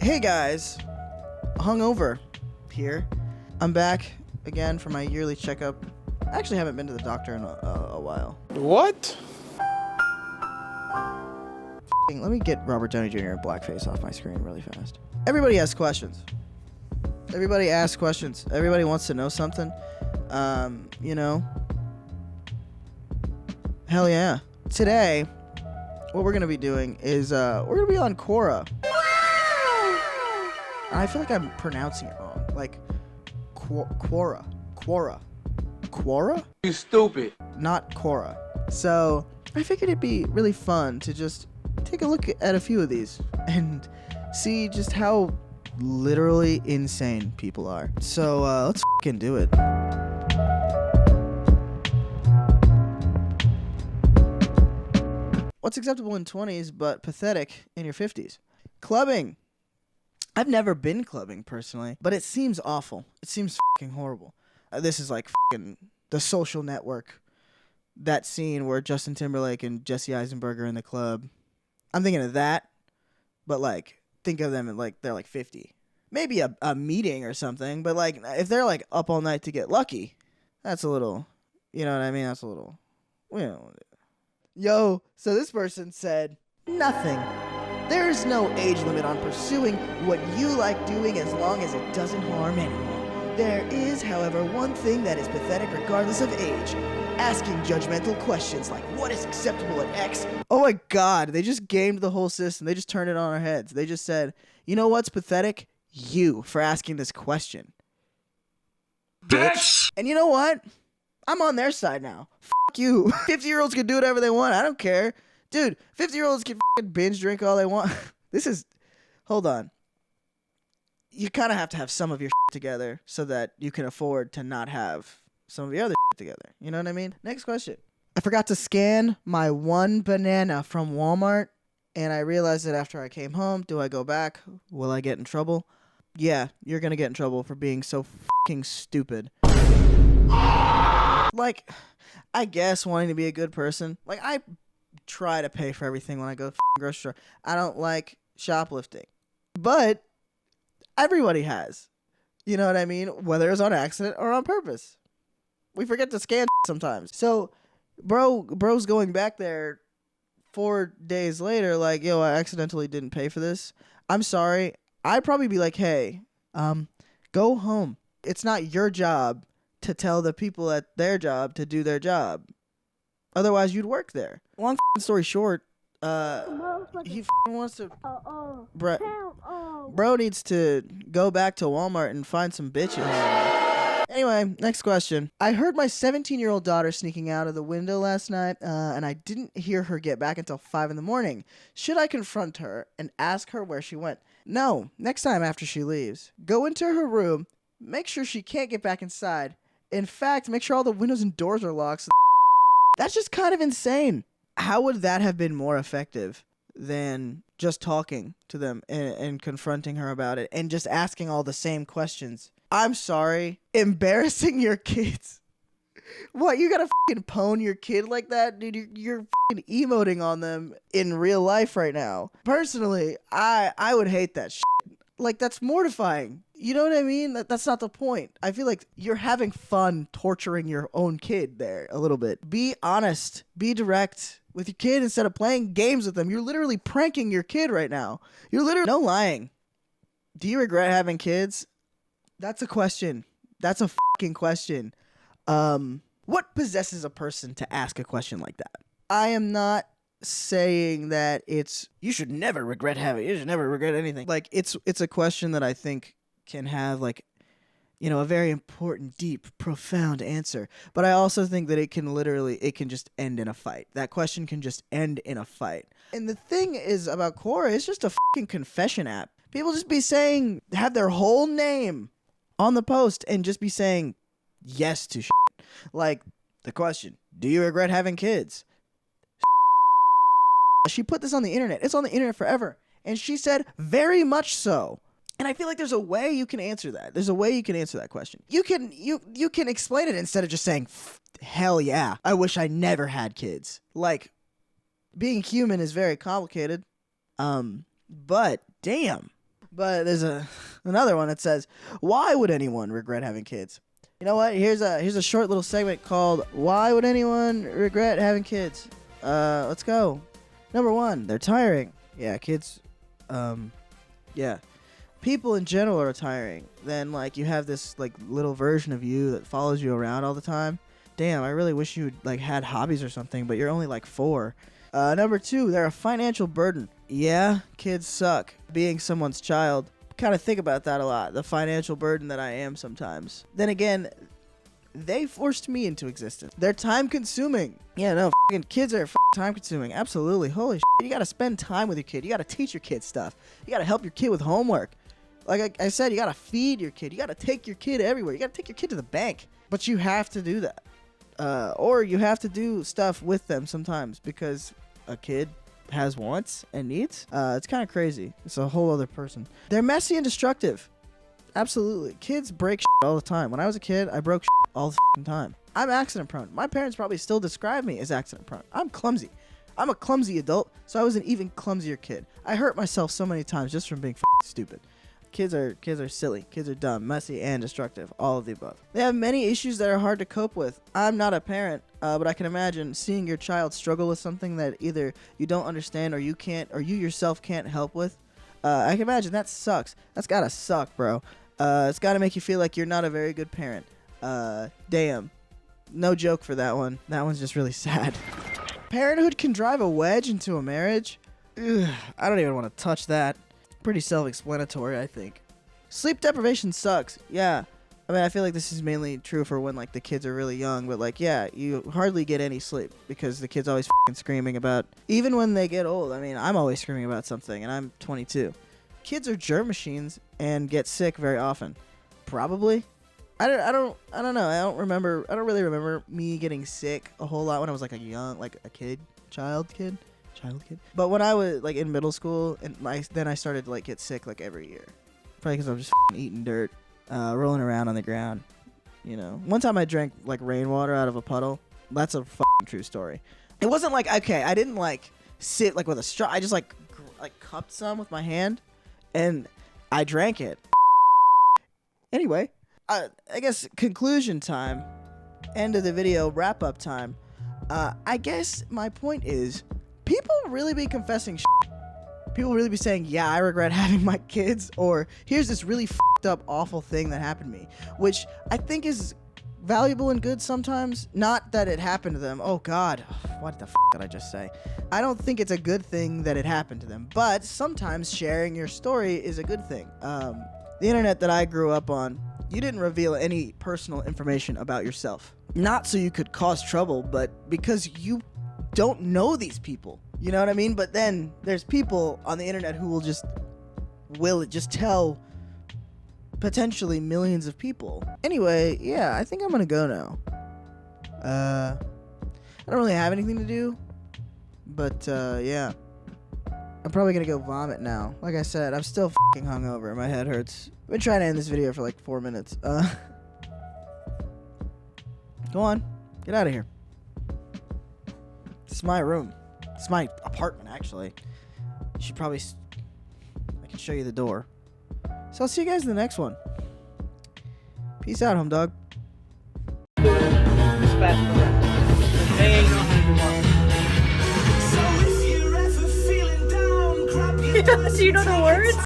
Hey guys, hungover here. I'm back again for my yearly checkup. I actually haven't been to the doctor in a while. What? Let me get Robert Downey Jr. in blackface off my screen really fast. Everybody has questions. Everybody asks questions. Everybody wants to know something. You know. Hell yeah. Today, what we're gonna be doing is we're gonna be on Quora. I feel like I'm pronouncing it wrong. Like Quora. Quora? You stupid. Not Quora. So I figured it'd be really fun to just take a look at a few of these and see just how literally insane people are. So let's fucking do it. What's acceptable in 20s but pathetic in your 50s? Clubbing. I've never been clubbing personally, but it seems awful. It seems fucking horrible. This is like fucking The Social Network. That scene where Justin Timberlake and Jesse Eisenberg are in the club. I'm thinking of that, but like think of them like they're like 50. Maybe a meeting or something, but like if they're like up all night to get lucky, that's a little, you know what I mean? That's a little, we don't want to do that. Yo, so this person said, nothing. There is no age limit on pursuing what you like doing as long as it doesn't harm anyone. There is, however, one thing that is pathetic regardless of age. Asking judgmental questions like, what is acceptable at X? Oh my god, they just gamed the whole system. They just turned it on our heads. They just said, you know what's pathetic? You for asking this question. Bitch! And you know what? I'm on their side now. Fuck you. 50-year-olds can do whatever they want. I don't care. Dude, 50-year-olds can fucking binge drink all they want. Hold on. You kind of have to have some of your together so that you can afford to not have some of your other together. You know what I mean? Next question. I forgot to scan my one banana from Walmart, and I realized it after I came home. Do I go back? Will I get in trouble? Yeah, you're going to get in trouble for being so fucking stupid. Like, I guess wanting to be a good person. Like, I try to pay for everything when I go to the grocery store. I don't like shoplifting. But everybody has. You know what I mean? Whether it's on accident or on purpose. We forget to scan sometimes. So, bro's going back there 4 days later like, yo, I accidentally didn't pay for this. I'm sorry. I'd probably be like, hey, go home. It's not your job to tell the people at their job to do their job. Otherwise, you'd work there. Long story short, he wants to... Bro needs to go back to Walmart and find some bitches. Anyway, next question. I heard my 17-year-old daughter sneaking out of the window last night, and I didn't hear her get back until 5 in the morning. Should I confront her and ask her where she went? No. Next time after she leaves, go into her room, make sure she can't get back inside. In fact, make sure all the windows and doors are locked. So that's just kind of insane. How would that have been more effective than just talking to them and confronting her about it and just asking all the same questions? I'm sorry. Embarrassing your kids. What, you gotta fucking pwn your kid like that? Dude, you're fucking emoting on them in real life right now. Personally, I would hate that shit. Like, that's mortifying. You know what I mean? That's not the point. I feel like you're having fun torturing your own kid there a little bit. Be honest. Be direct with your kid instead of playing games with them. You're literally pranking your kid right now. You're literally... No lying. Do you regret having kids? That's a question. That's a fucking question. What possesses a person to ask a question like that? I am not saying that it's... You should never regret anything. Like, it's a question that I think can have, like, you know, a very important, deep, profound answer. But I also think that it can just end in a fight. That question can just end in a fight. And the thing is about Quora, it's just a fucking confession app. People just be saying, have their whole name on the post and just be saying yes to shit. Like, the question, do you regret having kids? She put this on the internet. It's on the internet forever. And she said, very much so. And I feel like there's a way you can answer that. There's a way you can answer that question. You can explain it instead of just saying, hell yeah, I wish I never had kids. Like, being human is very complicated. But damn. But there's another one that says, why would anyone regret having kids? You know what? Here's a short little segment called Why Would Anyone Regret Having Kids? Let's go. Number 1, they're tiring. Yeah, kids, yeah. People in general are tiring. Then, like, you have this, like, little version of you that follows you around all the time. Damn, I really wish you, like, had hobbies or something, but you're only, like, 4. Number 2, they're a financial burden. Yeah, kids suck. Being someone's child, kind of think about that a lot, the financial burden that I am sometimes. Then again, they forced me into existence. They're time consuming. Yeah, no, fucking kids are time consuming. Absolutely. Holy shit. You gotta spend time with your kid. You gotta teach your kid stuff. You gotta help your kid with homework. Like I said, you gotta feed your kid. You gotta take your kid everywhere. You gotta take your kid to the bank. But you have to do that. Or you have to do stuff with them sometimes because a kid has wants and needs. It's kind of crazy. It's a whole other person. They're messy and destructive. Absolutely. Kids break shit all the time. When I was a kid, I broke shit all the fucking time. I'm accident prone. My parents probably still describe me as accident prone. I'm clumsy. I'm a clumsy adult, so I was an even clumsier kid. I hurt myself so many times just from being stupid. Kids are silly. Kids are dumb, messy, and destructive. All of the above. They have many issues that are hard to cope with. I'm not a parent, but I can imagine seeing your child struggle with something that either you don't understand or you yourself can't help with. I can imagine that sucks. That's gotta suck, bro. It's gotta make you feel like you're not a very good parent. Damn. No joke for that one. That one's just really sad. Parenthood can drive a wedge into a marriage? Ugh, I don't even want to touch that. Pretty self-explanatory, I think. Sleep deprivation sucks. Yeah. I mean, I feel like this is mainly true for when, like, the kids are really young. But, like, yeah, you hardly get any sleep because the kid's always screaming about... Even when they get old. I mean, I'm always screaming about something, and I'm 22. Kids are germ machines and get sick very often. Probably. I don't know. I don't really remember me getting sick a whole lot when I was, like, child kid. But when I was, like, in middle school, and then I started to, like, get sick, like, every year. Probably because I was just eating dirt, rolling around on the ground, you know. One time I drank, like, rainwater out of a puddle. That's a true story. It wasn't like, okay, I didn't, like, sit, like, with a straw. I just, like, cupped some with my hand, and I drank it. Anyway, I guess conclusion time. End of the video, wrap-up time. I guess my point is... people really be confessing shit. People really be saying, yeah, I regret having my kids, or here's this really fucked up, awful thing that happened to me, which I think is valuable and good sometimes. Not that it happened to them. Oh, God. What the did I just say? I don't think it's a good thing that it happened to them, but sometimes sharing your story is a good thing. The internet that I grew up on, you didn't reveal any personal information about yourself. Not so you could cause trouble, but because you don't know these people, you know what I mean? But then there's people on the internet who will just tell potentially millions of people. Anyway, yeah, I think I'm gonna go now. I don't really have anything to do, but yeah, I'm probably gonna go vomit now. Like I said, I'm still fucking hungover. My head hurts. I've been trying to end this video for like 4 minutes. Go on, get out of here. This is my room. It's my apartment, actually. You should probably... I can show you the door. So I'll see you guys in the next one. Peace out, home dog.